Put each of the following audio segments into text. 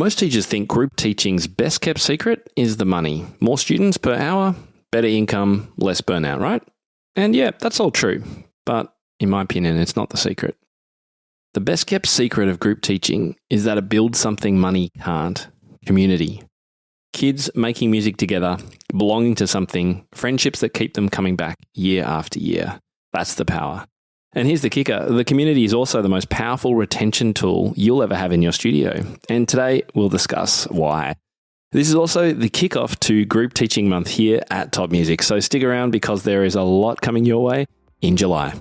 Most teachers think group teaching's best kept secret is the money. More students per hour, better income, less burnout, right? And yeah, that's all true. But in my opinion, it's not the secret. The best kept secret of group teaching is that it builds something money can't: community. Kids making music together, belonging to something, friendships that keep them coming back year after year. That's the power. And here's the kicker. The community is also the most powerful retention tool you'll ever have in your studio. And today we'll discuss why. This is also the kickoff to Group Teaching Month here at Top Music. So stick around because there is a lot coming your way in July.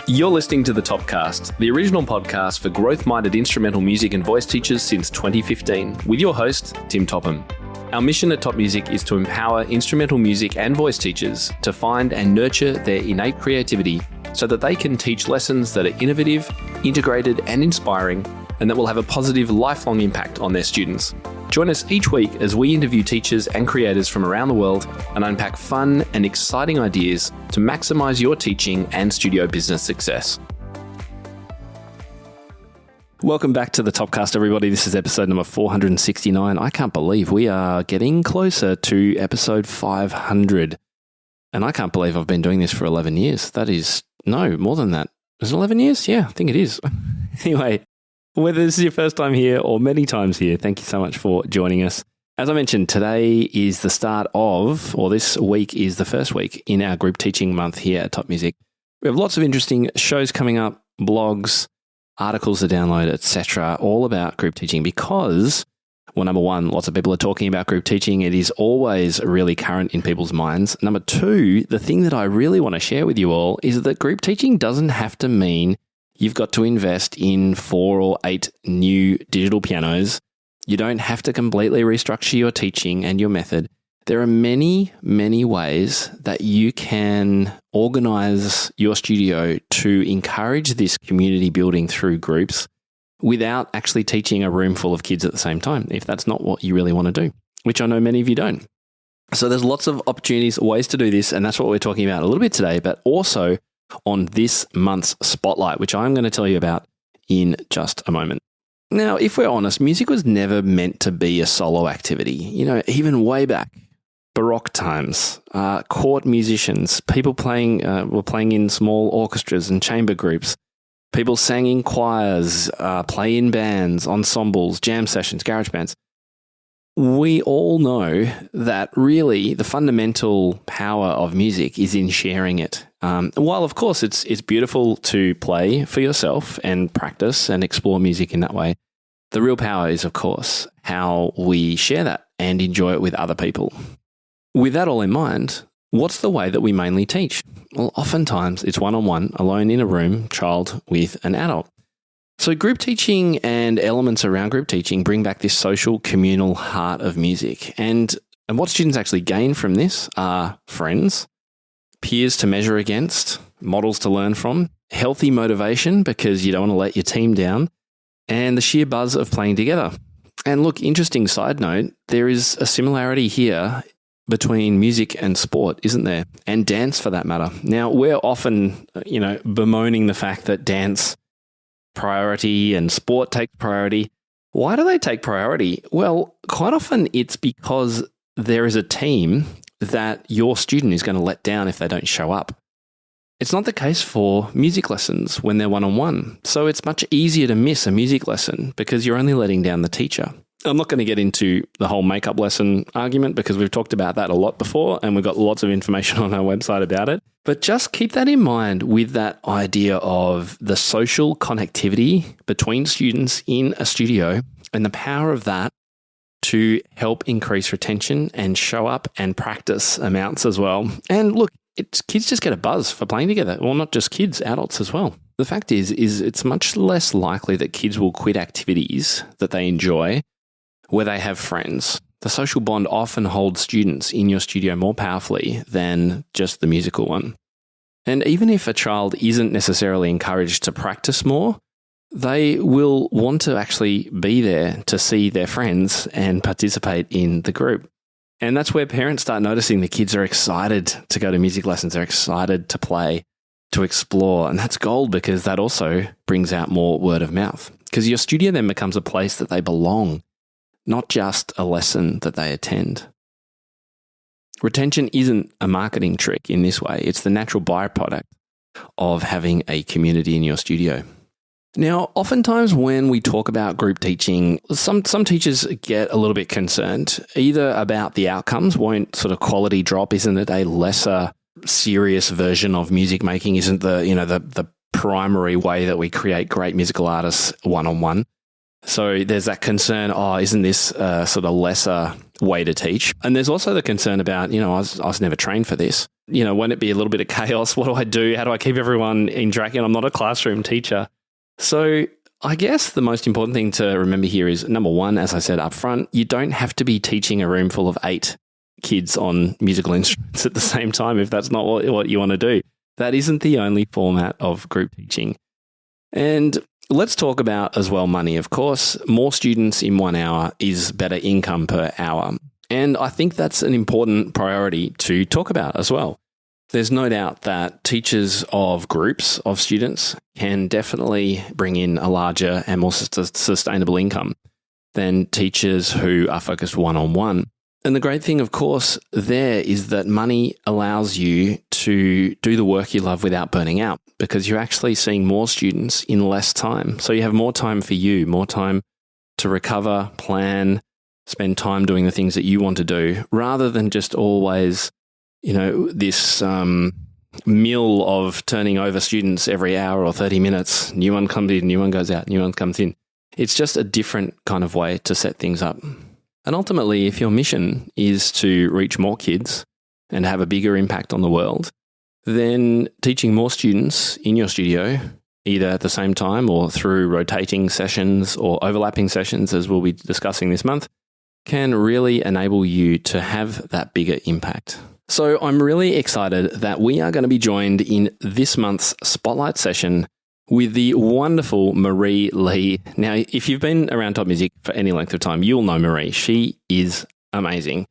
You're listening to The Topcast, the original podcast for growth-minded instrumental music and voice teachers since 2015, with your host, Tim Topham. Our mission at Top Music is to empower instrumental music and voice teachers to find and nurture their innate creativity so that they can teach lessons that are innovative, integrated, and inspiring, and that will have a positive, lifelong impact on their students. Join us each week as we interview teachers and creators from around the world and unpack fun and exciting ideas to maximize your teaching and studio business success. Welcome back to the Topcast, everybody. This is episode number 469. I can't believe we are getting closer to episode 500. And I can't believe I've been doing this for 11 years. That is, no, more than that. Is it 11 years? Yeah, I think it is. Anyway, whether this is your first time here or many times here, thank you so much for joining us. As I mentioned, today is the start of, or this week is the first week in our group teaching month here at Top Music. We have lots of interesting shows coming up, blogs, articles to download, etc., all about group teaching because, well, number one, lots of people are talking about group teaching. It is always really current in people's minds. Number two, the thing that I really want to share with you all is that group teaching doesn't have to mean you've got to invest in 4 or 8 new digital pianos. You don't have to completely restructure your teaching and your method. There are many, many ways that you can organize your studio to encourage this community building through groups without actually teaching a room full of kids at the same time, if that's not what you really want to do, which I know many of you don't. So there's lots of opportunities, ways to do this, and that's what we're talking about a little bit today, but also on this month's spotlight, which I'm going to tell you about in just a moment. Now, if we're honest, music was never meant to be a solo activity. You know, even way back, Baroque times, court musicians, people were playing in small orchestras and chamber groups. People sang in choirs, play in bands, ensembles, jam sessions, garage bands. We all know that really the fundamental power of music is in sharing it. While of course it's beautiful to play for yourself and practice and explore music in that way, the real power is of course how we share that and enjoy it with other people. With that all in mind, what's the way that we mainly teach? Well, oftentimes it's one-on-one, alone in a room, child with an adult. So group teaching and elements around group teaching bring back this social, communal heart of music. And what students actually gain from this are friends, peers to measure against, models to learn from, healthy motivation because you don't want to let your team down, and the sheer buzz of playing together. And look, interesting side note, there is a similarity here between music and sport, isn't there? And dance for that matter. Now, we're often, bemoaning the fact that dance priority and sport takes priority. Why do they take priority? Well, quite often it's because there is a team that your student is going to let down if they don't show up. It's not the case for music lessons when they're one-on-one. So it's much easier to miss a music lesson because you're only letting down the teacher. I'm not going to get into the whole makeup lesson argument because we've talked about that a lot before and we've got lots of information on our website about it. But just keep that in mind with that idea of the social connectivity between students in a studio and the power of that to help increase retention and show up and practice amounts as well. And look, kids just get a buzz for playing together. Well, not just kids, adults as well. The fact is it's much less likely that kids will quit activities that they enjoy where they have friends. The social bond often holds students in your studio more powerfully than just the musical one. And even if a child isn't necessarily encouraged to practice more, they will want to actually be there to see their friends and participate in the group. And that's where parents start noticing the kids are excited to go to music lessons. They're excited to play. to explore. And that's gold because that also brings out more word of mouth. Because your studio then becomes a place that they belong, not just a lesson that they attend. Retention isn't a marketing trick in this way. It's the natural byproduct of having a community in your studio. Now, oftentimes when we talk about group teaching, some teachers get a little bit concerned, either about the outcomes. Won't sort of quality drop? Isn't it a lesser serious version of music making? Isn't the primary way that we create great musical artists one-on-one? So there's that concern, isn't this sort of lesser way to teach? And there's also the concern about, I was never trained for this. Won't it be a little bit of chaos? What do I do? How do I keep everyone interacting? I'm not a classroom teacher. So I guess the most important thing to remember here is, number one, as I said up front, you don't have to be teaching a room full of 8 kids on musical instruments at the same time if that's not what you want to do. That isn't the only format of group teaching. And let's talk about as well money. Of course, more students in 1 hour is better income per hour. And I think that's an important priority to talk about as well. There's no doubt that teachers of groups of students can definitely bring in a larger and more sustainable income than teachers who are focused one-on-one. And the great thing, of course, there is that money allows you to do the work you love without burning out, because you're actually seeing more students in less time. So you have more time for you, more time to recover, plan, spend time doing the things that you want to do, rather than just always, this mill of turning over students every hour or 30 minutes. New one comes in, new one goes out, new one comes in. It's just a different kind of way to set things up. And ultimately, if your mission is to reach more kids and have a bigger impact on the world, then teaching more students in your studio, either at the same time or through rotating sessions or overlapping sessions, as we'll be discussing this month, can really enable you to have that bigger impact. So I'm really excited that we are going to be joined in this month's Spotlight session with the wonderful Marie Lee. Now, if you've been around Top Music for any length of time, you'll know Marie. She is amazing.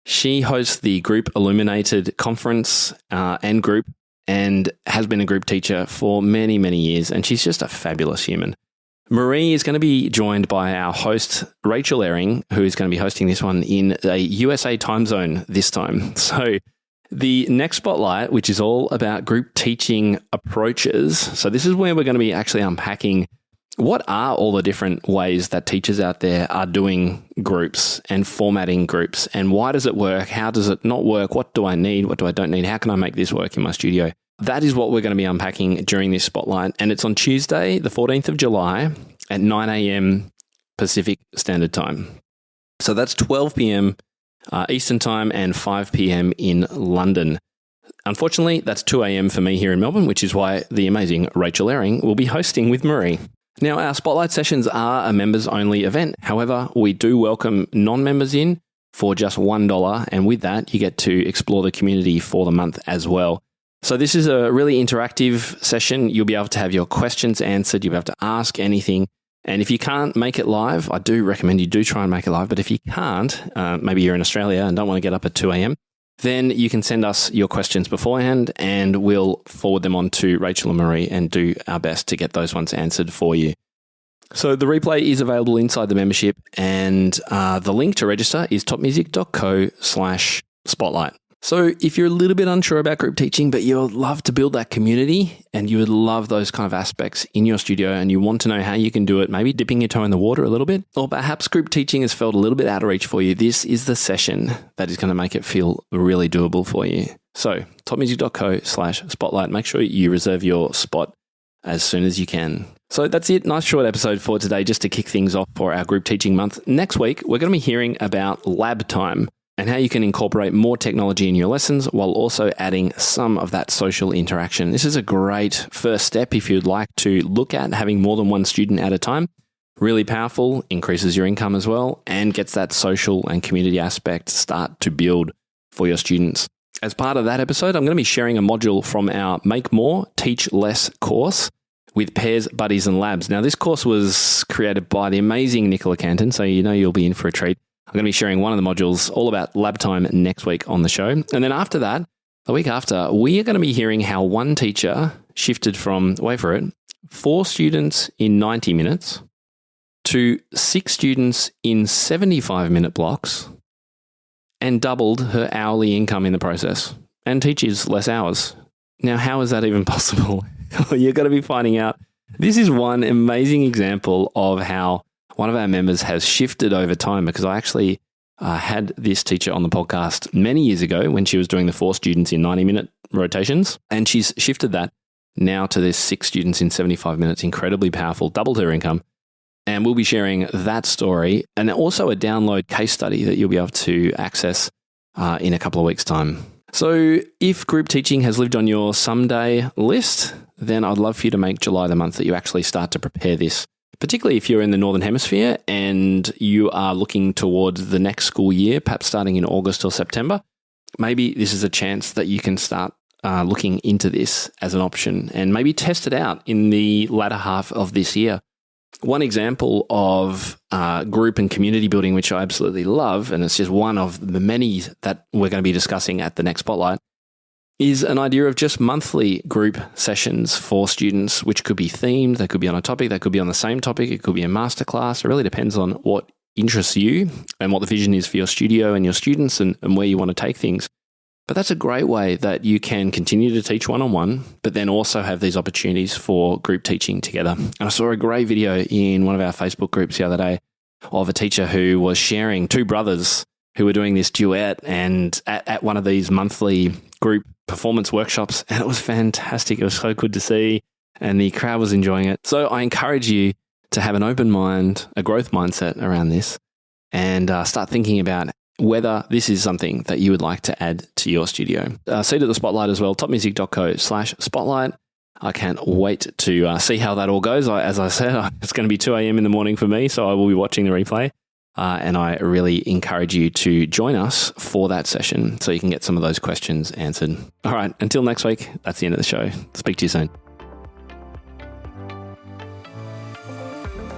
She hosts the Group Illuminated conference and group, and has been a group teacher for many, many years, and she's just a fabulous human. Marie is going to be joined by our host, Rachel Ehring, who is going to be hosting this one in a USA time zone this time. So the next Spotlight, which is all about group teaching approaches. So this is where we're going to be actually unpacking what are all the different ways that teachers out there are doing groups and formatting groups, and why does it work? How does it not work? What do I need? What do I don't need? How can I make this work in my studio? That is what we're going to be unpacking during this Spotlight. And it's on Tuesday, the 14th of July at 9 a.m. Pacific Standard Time. So that's 12 p.m. Eastern Time and 5 p.m. in London. Unfortunately, that's 2 a.m. for me here in Melbourne, which is why the amazing Rachel Ehring will be hosting with Marie. Now, our Spotlight sessions are a members-only event. However, we do welcome non-members in for just $1. And with that, you get to explore the community for the month as well. So this is a really interactive session. You'll be able to have your questions answered. You'll be able to ask anything. And if you can't make it live, I do recommend you do try and make it live. But if you can't, maybe you're in Australia and don't want to get up at 2 a.m., then you can send us your questions beforehand and we'll forward them on to Rachel and Marie and do our best to get those ones answered for you. So the replay is available inside the membership, and the link to register is topmusic.co/spotlight. So if you're a little bit unsure about group teaching, but you would love to build that community and you would love those kind of aspects in your studio and you want to know how you can do it, maybe dipping your toe in the water a little bit, or perhaps group teaching has felt a little bit out of reach for you, this is the session that is going to make it feel really doable for you. So topmusic.co/spotlight. Make sure you reserve your spot as soon as you can. So that's it. Nice short episode for today, just to kick things off for our group teaching month. Next week, we're going to be hearing about lab time and how you can incorporate more technology in your lessons while also adding some of that social interaction. This is a great first step if you'd like to look at having more than one student at a time. Really powerful, increases your income as well, and gets that social and community aspect start to build for your students. As part of that episode, I'm going to be sharing a module from our Make More, Teach Less course with pairs, buddies, and labs. Now, this course was created by the amazing Nicola Canton, so you know you'll be in for a treat. I'm going to be sharing one of the modules all about lab time next week on the show. And then after that, the week after, we are going to be hearing how one teacher shifted from, wait for it, 4 students in 90 minutes to 6 students in 75-minute blocks and doubled her hourly income in the process and teaches less hours. Now, how is that even possible? You're going to be finding out. This is one amazing example of how one of our members has shifted over time, because I actually had this teacher on the podcast many years ago when she was doing the 4 students in 90-minute rotations, and she's shifted that now to this 6 students in 75 minutes. Incredibly powerful, doubled her income. And we'll be sharing that story and also a download case study that you'll be able to access in a couple of weeks' time. So if group teaching has lived on your someday list, then I'd love for you to make July the month that you actually start to prepare this, particularly if you're in the Northern Hemisphere and you are looking towards the next school year, perhaps starting in August or September. Maybe this is a chance that you can start looking into this as an option and maybe test it out in the latter half of this year. One example of group and community building, which I absolutely love, and it's just one of the many that we're going to be discussing at the next Spotlight, is an idea of just monthly group sessions for students, which could be themed, they could be on a topic, they could be on the same topic, it could be a masterclass. It really depends on what interests you and what the vision is for your studio and your students and where you want to take things. But that's a great way that you can continue to teach one-on-one, but then also have these opportunities for group teaching together. And I saw a great video in one of our Facebook groups the other day of a teacher who was sharing 2 brothers who were doing this duet and at one of these monthly group performance workshops. And it was fantastic. It was so good to see. And the crowd was enjoying it. So I encourage you to have an open mind, a growth mindset around this, and start thinking about whether this is something that you would like to add to your studio. Seat at the Spotlight as well, topmusic.co/spotlight. I can't wait to see how that all goes. As I said, it's going to be 2 a.m. in the morning for me, so I will be watching the replay. And I really encourage you to join us for that session so you can get some of those questions answered. All right, until next week, that's the end of the show. Speak to you soon.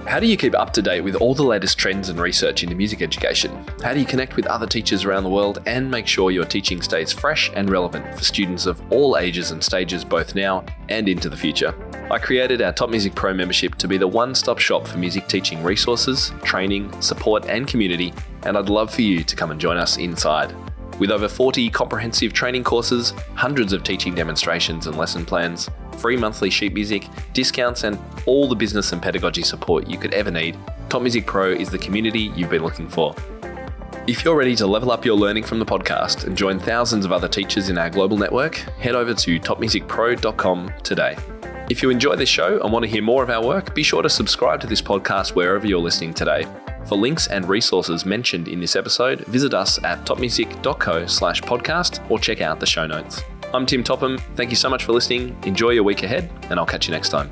How do you keep up to date with all the latest trends and research into music education? How do you connect with other teachers around the world and make sure your teaching stays fresh and relevant for students of all ages and stages, both now and into the future? I created our Top Music Pro membership to be the one-stop shop for music teaching resources, training, support, and community, and I'd love for you to come and join us inside. With over 40 comprehensive training courses, hundreds of teaching demonstrations and lesson plans, free monthly sheet music, discounts, and all the business and pedagogy support you could ever need, Top Music Pro is the community you've been looking for. If you're ready to level up your learning from the podcast and join thousands of other teachers in our global network, head over to topmusicpro.com today. If you enjoy this show and want to hear more of our work, be sure to subscribe to this podcast wherever you're listening today. For links and resources mentioned in this episode, visit us at topmusic.co/podcast or check out the show notes. I'm Tim Topham. Thank you so much for listening. Enjoy your week ahead, and I'll catch you next time.